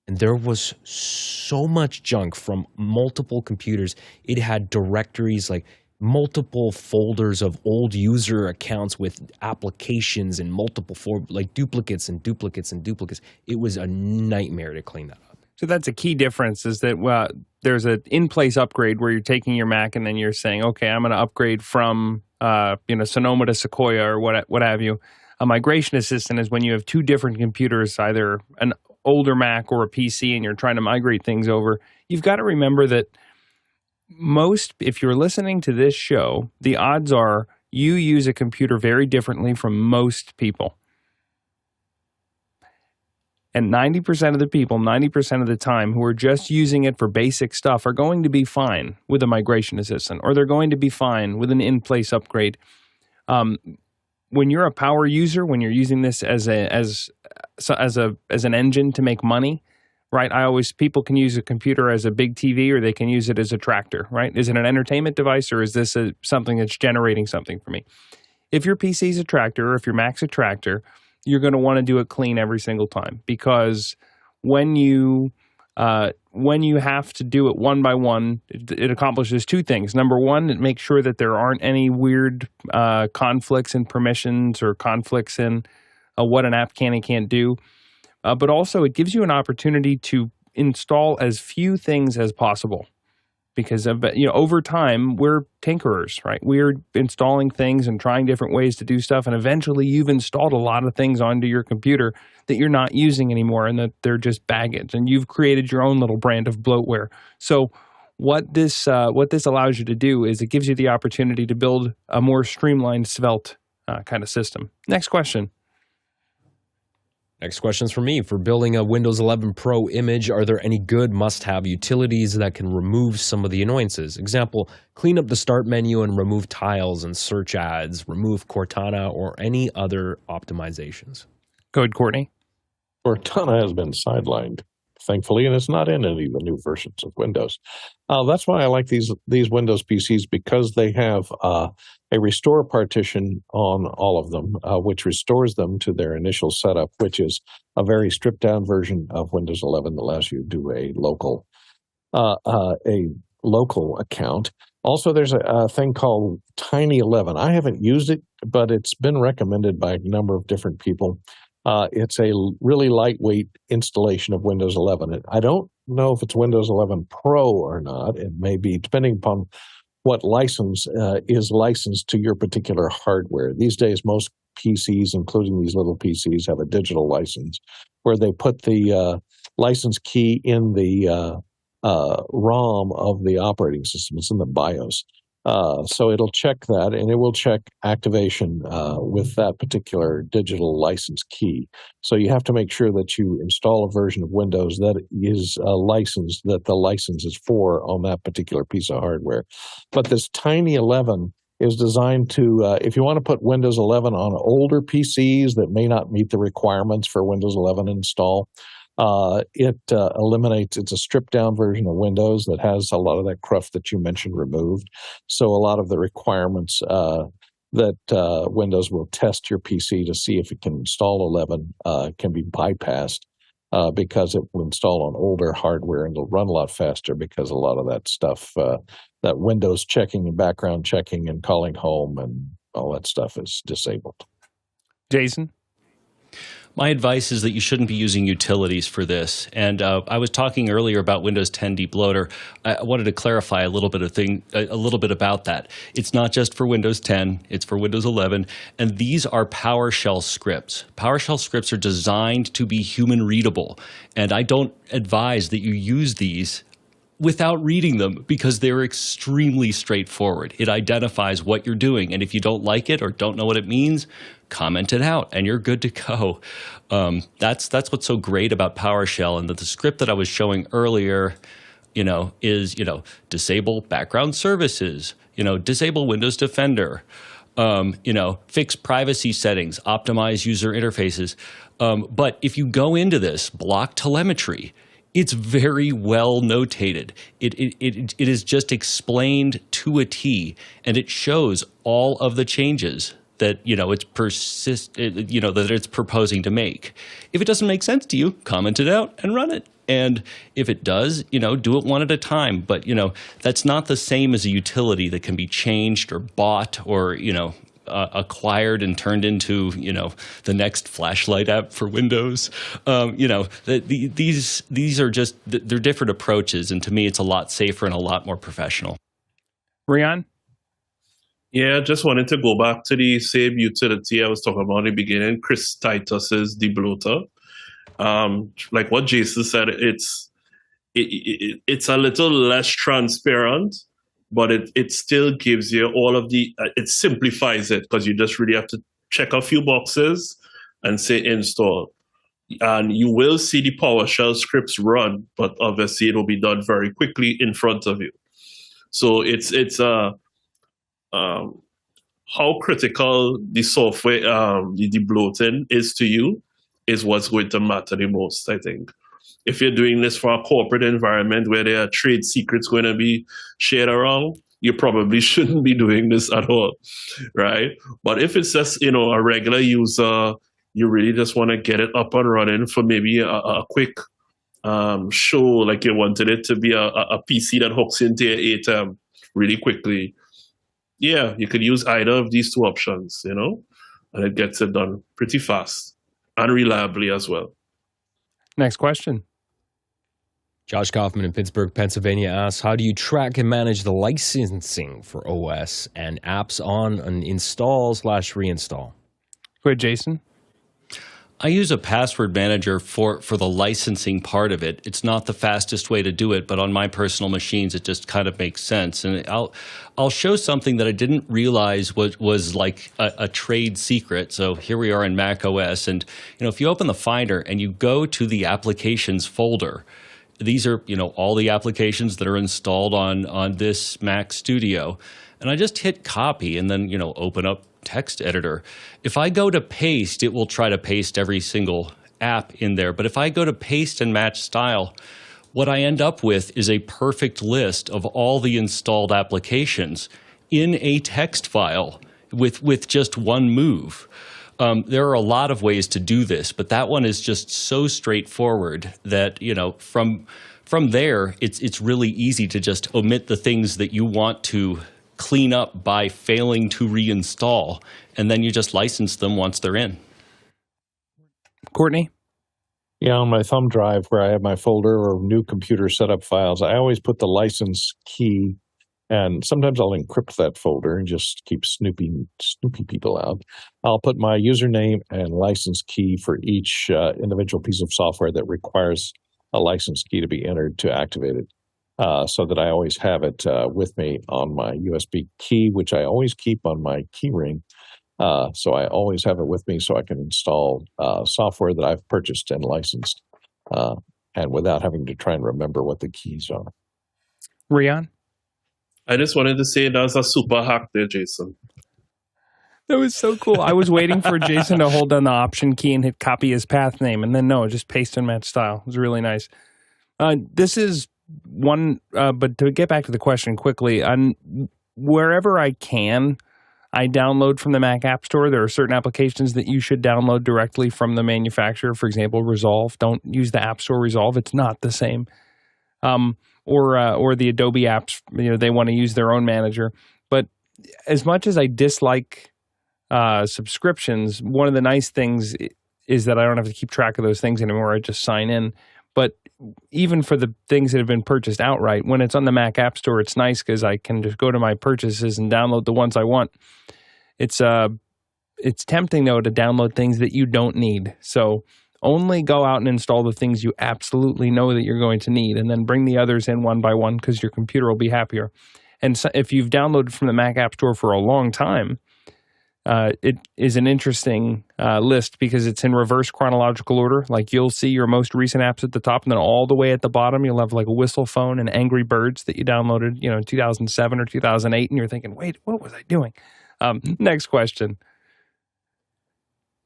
and there was so much junk from multiple computers. It had directories, like multiple folders of old user accounts with applications and multiple duplicates and duplicates and duplicates. It was a nightmare to clean that up. So that's a key difference, is that there's an in-place upgrade where you're taking your Mac and then you're saying, okay, I'm going to upgrade from Sonoma to Sequoia or what have you. A migration assistant is when you have two different computers, either an older Mac or a PC, and you're trying to migrate things over. You've got to remember that if you're listening to this show, the odds are you use a computer very differently from most people. And 90% of the people, 90% of the time who are just using it for basic stuff are going to be fine with a migration assistant, or they're going to be fine with an in-place upgrade. When you're a power user, when you're using this as an engine to make money, right? People can use a computer as a big TV, or they can use it as a tractor, right? Is it an entertainment device, or is this something that's generating something for me? If your PC is a tractor, or if your Mac's a tractor, you're going to want to do it clean every single time, because when you have to do it one by one, it accomplishes two things. Number one, it makes sure that there aren't any weird conflicts in permissions or conflicts in what an app can and can't do. But also, it gives you an opportunity to install as few things as possible. Because over time, we're tinkerers, right? We're installing things and trying different ways to do stuff, and eventually you've installed a lot of things onto your computer that you're not using anymore, and that they're just baggage, and you've created your own little brand of bloatware. So what this allows you to do is it gives you the opportunity to build a more streamlined, svelte kind of system. Next question. Next question's for me. For building a Windows 11 Pro image, are there any good must-have utilities that can remove some of the annoyances? Example, clean up the start menu and remove tiles and search ads, remove Cortana, or any other optimizations. Go ahead, Courtney. Cortana has been sidelined, thankfully, and it's not in any of the new versions of Windows. That's why I like these Windows PCs, because they have a restore partition on all of them, which restores them to their initial setup, which is a very stripped down version of Windows 11 that allows you to do a local account. Also, there's a thing called Tiny 11. I haven't used it, but it's been recommended by a number of different people. It's a really lightweight installation of Windows 11. I don't know if it's Windows 11 Pro or not. It may be, depending upon what license is licensed to your particular hardware. These days, most PCs, including these little PCs, have a digital license where they put the license key in the ROM of the operating system. It's in the BIOS. So it'll check that, and it will check activation with that particular digital license key. So you have to make sure that you install a version of Windows that is licensed, that the license is for on that particular piece of hardware. But this Tiny 11 is designed to, if you want to put Windows 11 on older PCs that may not meet the requirements for Windows 11 install, it eliminates, it's a stripped down version of Windows that has a lot of that cruft that you mentioned removed. So a lot of the requirements that Windows will test your PC to see if it can install 11 can be bypassed because it will install on older hardware, and it'll run a lot faster because a lot of that stuff, that Windows checking and background checking and calling home and all that stuff is disabled. Jason? My advice is that you shouldn't be using utilities for this. And I was talking earlier about Windows 10 debloater. I wanted to clarify a little bit about that. It's not just for Windows 10, it's for Windows 11, and these are PowerShell scripts. PowerShell scripts are designed to be human readable, and I don't advise that you use these without reading them, because they're extremely straightforward. It identifies what you're doing, and if you don't like it or don't know what it means, comment it out, and you're good to go. That's what's so great about PowerShell, and that the script that I was showing earlier, is disable background services, disable Windows Defender, fix privacy settings, optimize user interfaces. But if you go into this, block telemetry, it's very well notated. It is just explained to a T, and it shows all of the changes that that it's proposing to make. If it doesn't make sense to you, comment it out and run it. And if it does, do it one at a time. But that's not the same as a utility that can be changed or bought or acquired and turned into the next flashlight app for Windows. These are just, they're different approaches, and to me it's a lot safer and a lot more professional. Rian? Yeah, just wanted to go back to the same utility I was talking about in the beginning, Chris Titus's debloater. Like what Jason said, it's a little less transparent, but it still gives you all of the, it simplifies it, because you just really have to check a few boxes and say install. and you will see the PowerShell scripts run, but obviously it will be done very quickly in front of you. So it's how critical the software, the bloating is to you, is what's going to matter the most, I think. If you're doing this for a corporate environment where there are trade secrets going to be shared around, you probably shouldn't be doing this at all, right? But if it's just, a regular user, you really just want to get it up and running for maybe a quick show, like you wanted it to be a PC that hooks into your ATEM really quickly. Yeah, you could use either of these two options, and it gets it done pretty fast and reliably as well. Next question. Josh Kaufman in Pittsburgh, Pennsylvania asks, how do you track and manage the licensing for OS and apps on an install/reinstall? Go ahead, Jason. I use a password manager for the licensing part of it. It's not the fastest way to do it, but on my personal machines, it just kind of makes sense. And I'll show something that I didn't realize was like a trade secret. So here we are in macOS, and if you open the Finder and you go to the applications folder, these are all the applications that are installed on this Mac Studio, and I just hit copy and then open up text editor. If I go to paste, it will try to paste every single app in there. But if I go to paste and match style, what I end up with is a perfect list of all the installed applications in a text file with just one move. There are a lot of ways to do this, but that one is just so straightforward that, from there, it's really easy to just omit the things that you want to clean up by failing to reinstall, and then you just license them once they're in. Courtney? Yeah, on my thumb drive where I have my folder or new computer setup files, I always put the license key, and sometimes I'll encrypt that folder and just keep snooping people out. I'll put my username and license key for each individual piece of software that requires a license key to be entered to activate it. So that I always have it with me on my USB key, which I always keep on my key ring. So I always have it with me so I can install software that I've purchased and licensed, and without having to try and remember what the keys are. Rian? I just wanted to say that was a super hack there, Jason. That was so cool. I was waiting for Jason to hold down the Option key and hit copy his path name, and then no, just paste and match style. It was really nice. This is one, but to get back to the question quickly, wherever I can, I download from the Mac App Store. There are certain applications that you should download directly from the manufacturer. For example, Resolve. Don't use the App Store Resolve. It's not the same. Or the Adobe apps. They want to use their own manager. But as much as I dislike subscriptions, one of the nice things is that I don't have to keep track of those things anymore. I just sign in. But even for the things that have been purchased outright, when it's on the Mac App Store, it's nice because I can just go to my purchases and download the ones I want. It's tempting, though, to download things that you don't need. So only go out and install the things you absolutely know that you're going to need, and then bring the others in one by one because your computer will be happier. And so if you've downloaded from the Mac App Store for a long time, it is an interesting list because it's in reverse chronological order. Like you'll see your most recent apps at the top, and then all the way at the bottom, you'll have like a Whistle Phone and Angry Birds that you downloaded, in 2007 or 2008, and you're thinking, wait, what was I doing? Next question.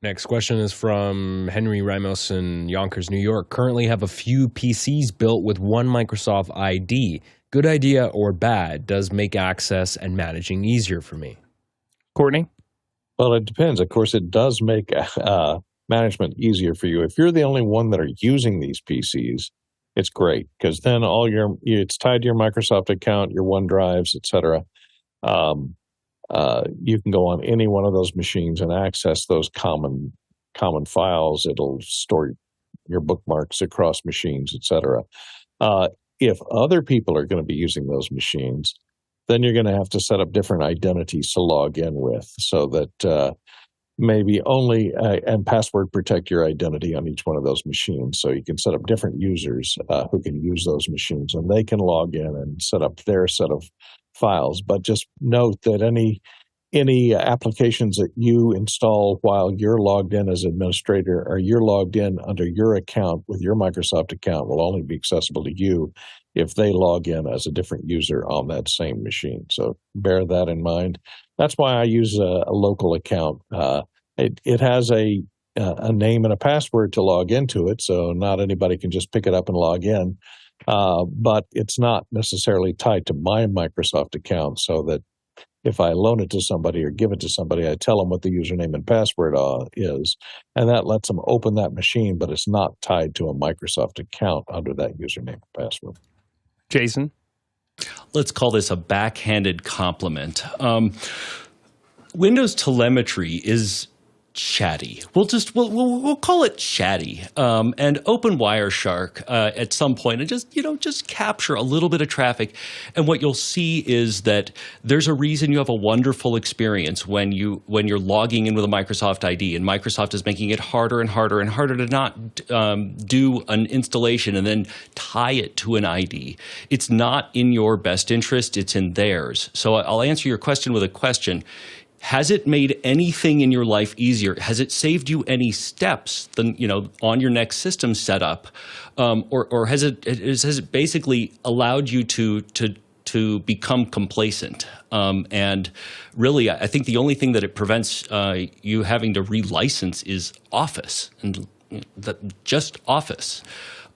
Next question is from Henry Ramos in Yonkers, New York. Currently have a few PCs built with one Microsoft ID. Good idea or bad? Does make access and managing easier for me? Courtney? Well, it depends. Of course, it does make management easier for you. If you're the only one that are using these PCs, it's great because then it's tied to your Microsoft account, your OneDrives, etc. You can go on any one of those machines and access those common files. It'll store your bookmarks across machines, etc. If other people are going to be using those machines, then you're going to have to set up different identities to log in with so that maybe only and password protect your identity on each one of those machines. So you can set up different users who can use those machines, and they can log in and set up their set of files. But just note that any any applications that you install while you're logged in as administrator or you're logged in under your account with your Microsoft account will only be accessible to you if they log in as a different user on that same machine. So bear that in mind. That's why I use a local account. It has a name and a password to log into it, so not anybody can just pick it up and log in. But it's not necessarily tied to my Microsoft account, so that if I loan it to somebody or give it to somebody, I tell them what the username and password is, and that lets them open that machine, but it's not tied to a Microsoft account under that username and password. Jason? Let's call this a backhanded compliment. Windows telemetry is chatty. We'll call it chatty. And open Wireshark at some point and just capture a little bit of traffic. And what you'll see is that there's a reason you have a wonderful experience when you're logging in with a Microsoft ID, and Microsoft is making it harder and harder and harder to not do an installation and then tie it to an ID. It's not in your best interest, it's in theirs. So I'll answer your question with a question. Has it made anything in your life easier? Has it saved you any steps on your next system setup, or has it basically allowed you to become complacent? And really, I think the only thing that it prevents you having to relicense is Office, and just Office.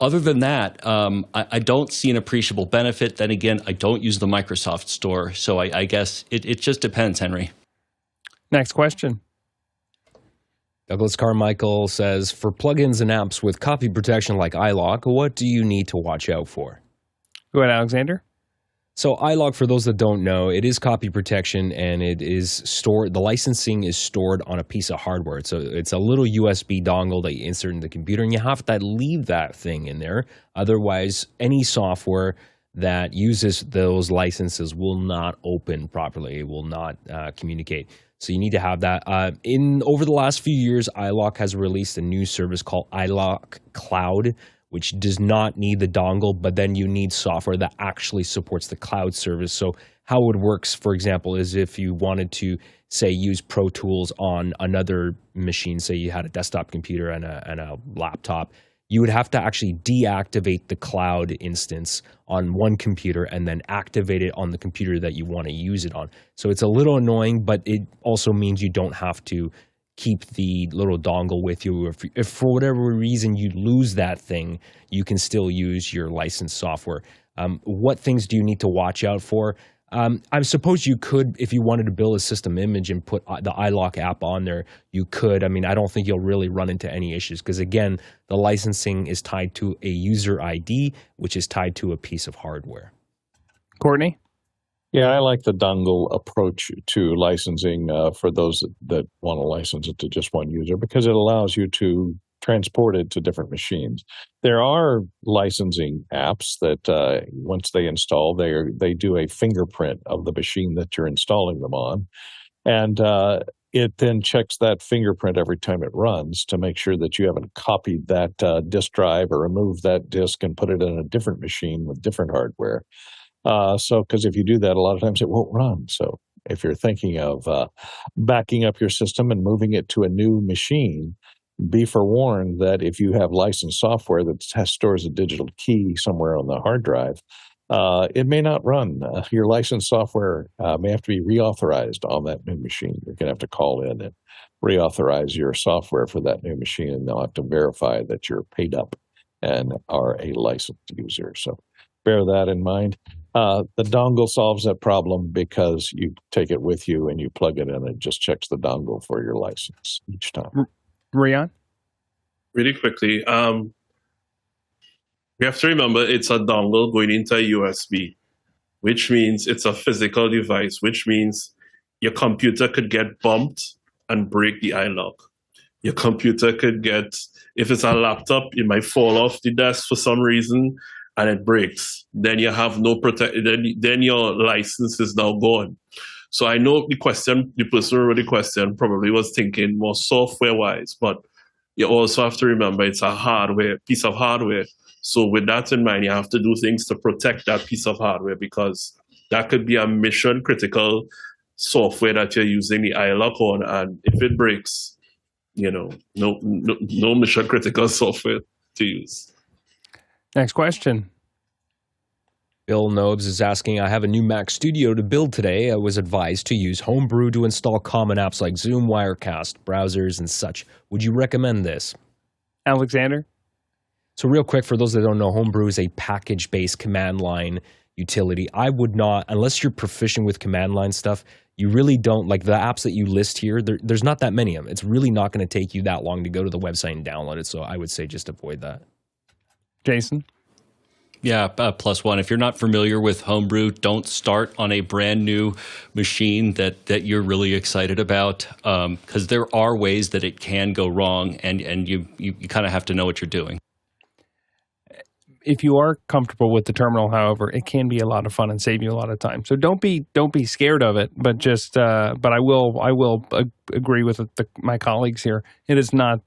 Other than that, I don't see an appreciable benefit. Then again, I don't use the Microsoft Store, so I guess it just depends, Henry. Next question. Douglas Carmichael says, for plugins and apps with copy protection like iLok, what do you need to watch out for? Go ahead, Alexander. So iLok, for those that don't know, it is copy protection, and it is stored. The licensing is stored on a piece of hardware. So it's a little USB dongle that you insert in the computer, and you have to leave that thing in there. Otherwise, any software that uses those licenses will not open properly. It will not communicate. So you need to have that. Over the last few years, iLok has released a new service called iLok Cloud, which does not need the dongle, but then you need software that actually supports the cloud service. So how it works, for example, is if you wanted to, say, use Pro Tools on another machine, say you had a desktop computer and a laptop, you would have to actually deactivate the cloud instance on one computer and then activate it on the computer that you want to use it on. So it's a little annoying, but it also means you don't have to keep the little dongle with you. If for whatever reason you lose that thing, you can still use your licensed software. What things do you need to watch out for? I suppose you could, if you wanted to build a system image and put the iLok app on there, you could. I mean, I don't think you'll really run into any issues because, again, the licensing is tied to a user ID, which is tied to a piece of hardware. Courtney? Yeah, I like the dongle approach to licensing for those that want to license it to just one user because it allows you to transport it to different machines. There are licensing apps that once they install, they do a fingerprint of the machine that you're installing them on. And it then checks that fingerprint every time it runs to make sure that you haven't copied that disk drive or removed that disk and put it in a different machine with different hardware. Because if you do that, a lot of times it won't run. So if you're thinking of backing up your system and moving it to a new machine, be forewarned that if you have licensed software that stores a digital key somewhere on the hard drive, it may not run. Your licensed software may have to be reauthorized on that new machine. You're going to have to call in and reauthorize your software for that new machine, and they'll have to verify that you're paid up and are a licensed user. So bear that in mind. The dongle solves that problem because you take it with you and you plug it in and it just checks the dongle for your license each time. Rian? Really quickly, we have to remember it's a dongle going into a USB, which means it's a physical device, which means your computer could get bumped and break the iLok. Your computer could get, if it's a laptop, it might fall off the desk for some reason and it breaks. Then you have no then your license is now gone. So I know the person who wrote the question probably was thinking more software-wise, but you also have to remember it's a piece of hardware. So with that in mind, you have to do things to protect that piece of hardware because that could be a mission-critical software that you're using the iLok on, and if it breaks, no mission critical software to use. Next question. Bill Nobes is asking, I have a new Mac Studio to build today. I was advised to use Homebrew to install common apps like Zoom, Wirecast, browsers, and such. Would you recommend this? Alexander? So real quick, for those that don't know, Homebrew is a package-based command line utility. I would not, unless you're proficient with command line stuff, you really don't, like the apps that you list here, there's not that many of them. It's really not going to take you that long to go to the website and download it. So I would say just avoid that. Jason? Yeah, +1. If you're not familiar with Homebrew, don't start on a brand new machine that you're really excited about, because there are ways that it can go wrong, and you kind of have to know what you're doing. If you are comfortable with the terminal, however, it can be a lot of fun and save you a lot of time. So don't be scared of it, but just but I will agree with my colleagues here. It is not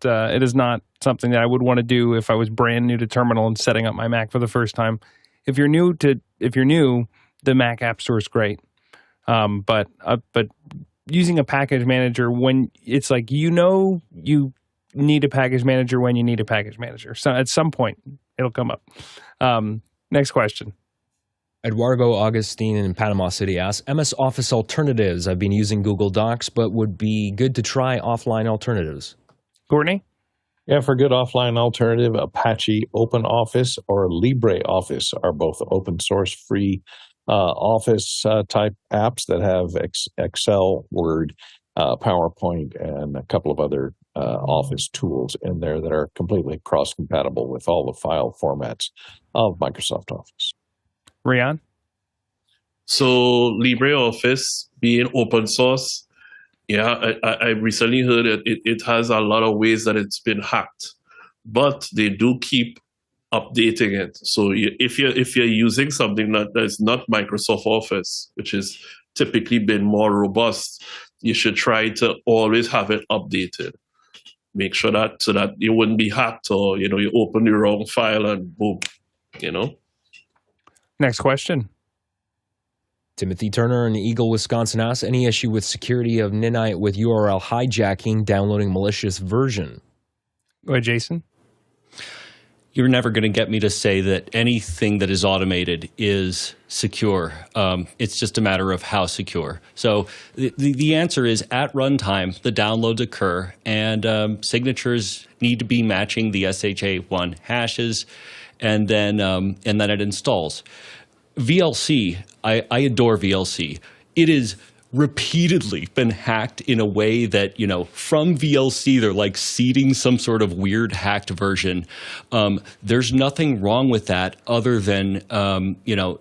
something that I would want to do if I was brand new to terminal and setting up my Mac for the first time. If you're new, the Mac App Store is great. But using a package manager, when it's like you need a package manager when you need a package manager. So at some point it'll come up. Next question. Eduardo Augustine in Panama City asks, MS Office alternatives. I've been using Google Docs, but would be good to try offline alternatives. Courtney? Yeah, for good offline alternative, Apache OpenOffice or LibreOffice are both open source free Office type apps that have Excel, Word, PowerPoint, and a couple of other Office tools in there that are completely cross-compatible with all the file formats of Microsoft Office. Rian? So LibreOffice being open source, yeah, I recently heard it has a lot of ways that it's been hacked, but they do keep updating it. So if you're using something that is not Microsoft Office, which has typically been more robust, you should try to always have it updated. Make sure that so that you wouldn't be hacked, or you open the wrong file and boom, Next question. Timothy Turner in Eagle, Wisconsin asks, any issue with security of Ninite with URL hijacking, downloading malicious version? Go ahead, Jason. You're never going to get me to say that anything that is automated is secure. It's just a matter of how secure. So the answer is at runtime, the downloads occur, and signatures need to be matching the SHA-1 hashes, and then it installs. VLC, I adore VLC. It is repeatedly been hacked in a way that, from VLC, they're like seeding some sort of weird hacked version. There's nothing wrong with that other than,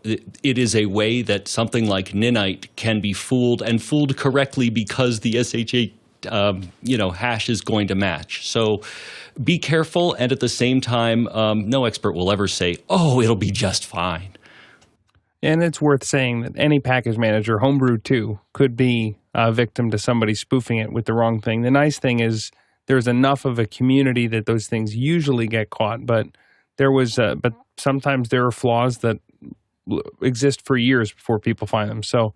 it is a way that something like Ninite can be fooled, and fooled correctly because the SHA, hash is going to match. So be careful, and at the same time, no expert will ever say, oh, it'll be just fine. And it's worth saying that any package manager, Homebrew too, could be a victim to somebody spoofing it with the wrong thing. The nice thing is there's enough of a community that those things usually get caught, but but sometimes there are flaws that exist for years before people find them. So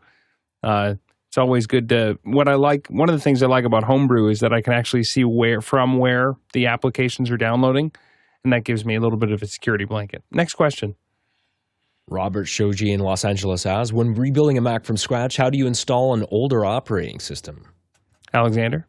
it's always good to, one of the things I like about Homebrew is that I can actually see where the applications are downloading, and that gives me a little bit of a security blanket. Next question. Robert Shoji in Los Angeles asks, when rebuilding a Mac from scratch, how do you install an older operating system? Alexander?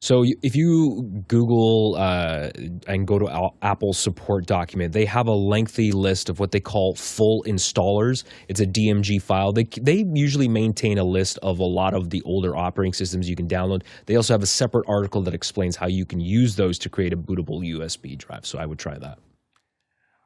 So if you Google and go to Apple's support document, they have a lengthy list of what they call full installers. It's a DMG file. They usually maintain a list of a lot of the older operating systems you can download. They also have a separate article that explains how you can use those to create a bootable USB drive. So I would try that.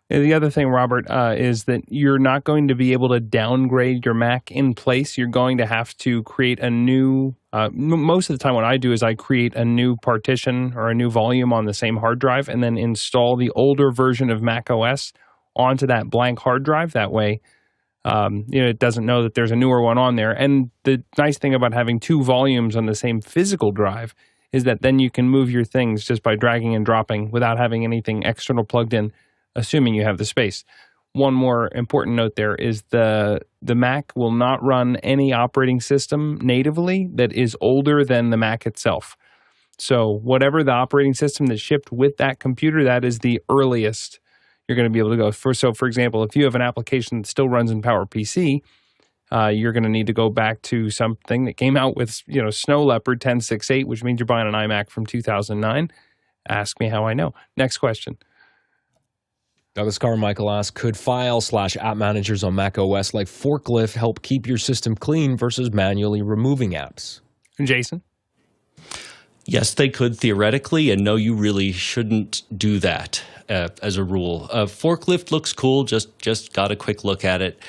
And the other thing, Robert, is that you're not going to be able to downgrade your Mac in place. You're going to have to create a new, most of the time what I do is I create a new partition or a new volume on the same hard drive and then install the older version of macOS onto that blank hard drive. That way, it doesn't know that there's a newer one on there. And the nice thing about having two volumes on the same physical drive is that then you can move your things just by dragging and dropping without having anything external plugged in, assuming you have the space. one more important note there is the Mac will not run any operating system natively that is older than the Mac itself. So whatever the operating system that's shipped with that computer, that is the earliest you're going to be able to go. So for example, if you have an application that still runs in PowerPC, you're going to need to go back to something that came out with, Snow Leopard 10.6.8, which means you're buying an iMac from 2009. Ask me how I know. Next question. Douglas Carmichael asks, could file/app managers on macOS like ForkLift help keep your system clean versus manually removing apps? Jason? Yes, they could theoretically, and no, you really shouldn't do that as a rule. ForkLift looks cool, just got a quick look at it.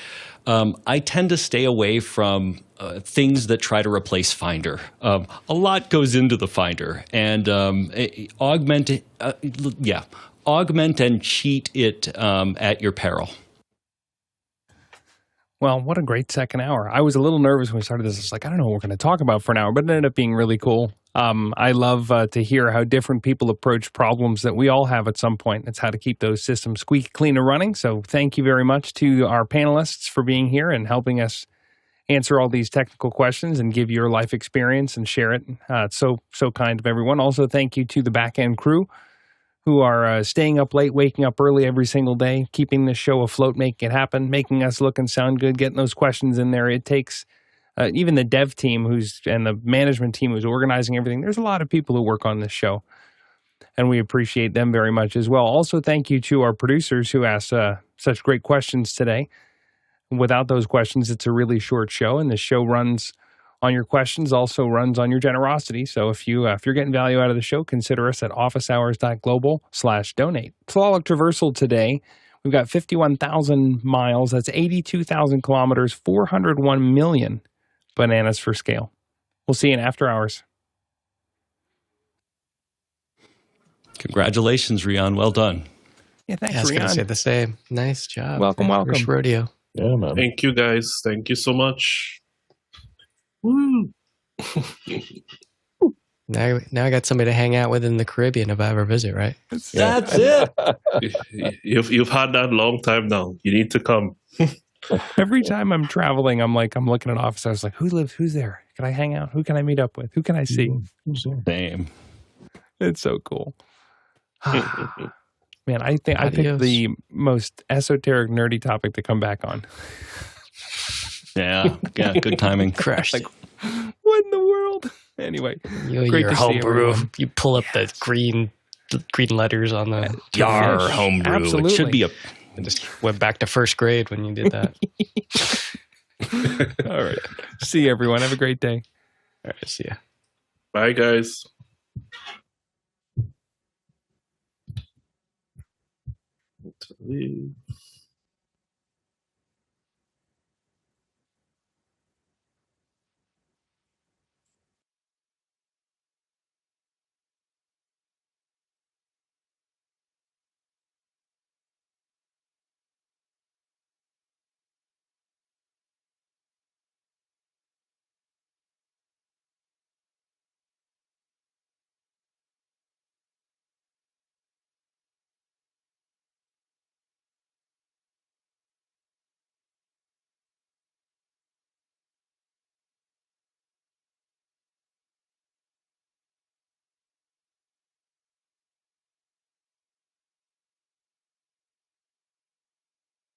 I tend to stay away from things that try to replace Finder. A lot goes into the Finder, and augment and cheat it at your peril. Well, what a great second hour. I was a little nervous when we started this. It's like, I don't know what we're going to talk about for an hour, but it ended up being really cool. I love to hear how different people approach problems that we all have at some point. It's how to keep those systems squeaky clean and running. So thank you very much to our panelists for being here and helping us answer all these technical questions and give your life experience and share it. It's so kind of everyone. Also, thank you to the back-end crew who are staying up late, waking up early every single day, keeping this show afloat, making it happen, making us look and sound good, getting those questions in there. It takes even the dev team and the management team who's organizing everything. There's a lot of people who work on this show, and we appreciate them very much as well. Also, thank you to our producers who asked such great questions today. Without those questions, it's a really short show, and the show runs on your questions, also runs on your generosity. So if you're getting value out of the show, consider us at officehours.global/donate. Flawless Traversal today, we've got 51,000 miles. That's 82,000 kilometers, 401 million bananas for scale. We'll see you in After Hours. Congratulations, Rian. Well done. Yeah, thanks, I was going to Rian. say the same. Nice job. Welcome. First rodeo. Yeah, man. Thank you, guys. Thank you so much. Woo! Now I got somebody to hang out with in the Caribbean if I ever visit, right? That's it. You've had that long time now. You need to come. Every time I'm traveling, I'm looking at office. I was like, who's there? Can I hang out? Who can I meet up with? Who can I see? Same. It's so cool. Man, I picked the most esoteric, nerdy topic to come back on. Yeah, good timing. Crushed. Like, what in the world? Anyway, great your to see homebrew. everyone. You pull up the green letters on the Yar finish. homebrew. Absolutely. It should be I just went back to first grade when you did that. All right. See you, everyone. Have a great day. All right, see ya. Bye, guys. Leave.